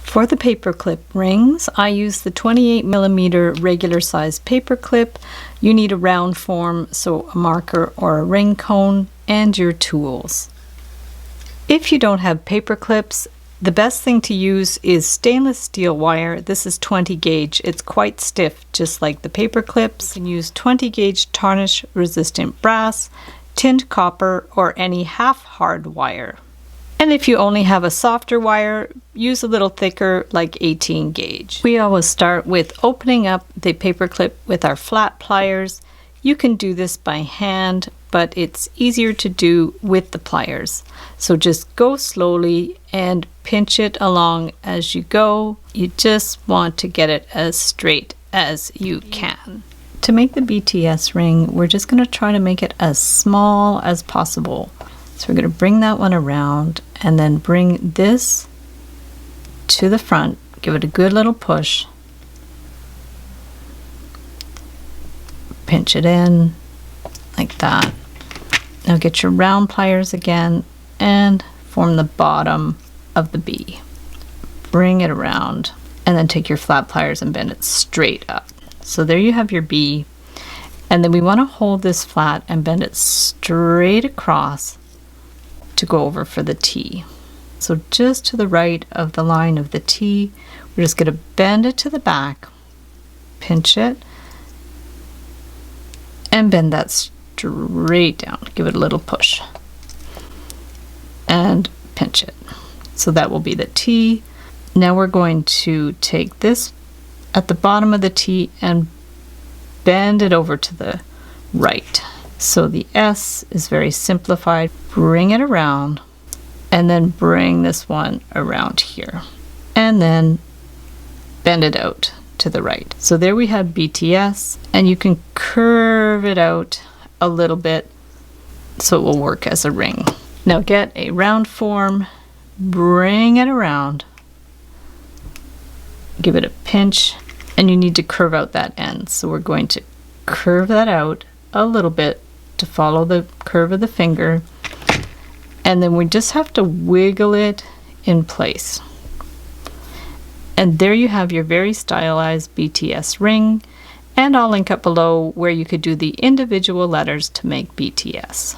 For the paperclip rings, I use the 28mm regular size paperclip. You need a round form, so a marker or a ring cone, and your tools. If you don't have paper clips, the best thing to use is stainless steel wire. This is 20 gauge. It's quite stiff, just like the paper clips. You can use 20 gauge tarnish resistant brass, tinned copper, or any half hard wire. And if you only have a softer wire, use a little thicker, like 18 gauge. We always start with opening up the paperclip with our flat pliers. You can do this by hand, but it's easier to do with the pliers. So just go slowly and pinch it along as you go. You just want to get it as straight as you can. To make the BTS ring, we're just going to try to make it as small as possible. So we're going to bring that one around and then bring this to the front. Give it a good little push. Pinch it in like that. Now get your round pliers again and form the bottom of the B. Bring it around and then take your flat pliers and bend it straight up. So there you have your B. And then we want to hold this flat and bend it straight across to go over for the T. So just to the right of the line of the T, we're just going to bend it to the back, pinch it, and bend that straight down. Give it a little push and pinch it. So that will be the T. Now we're going to take this at the bottom of the T and bend it over to the right. So the S is very simplified. Bring it around and then bring this one around here and then bend it out to the right. So there we have BTS, and you can curve it out a little bit so it will work as a ring. Now get a round form, bring it around, give it a pinch, and you need to curve out that end. So we're going to curve that out a little bit to follow the curve of the finger, and then we just have to wiggle it in place. And there you have your very stylized BTS ring, and I'll link up below where you could do the individual letters to make BTS.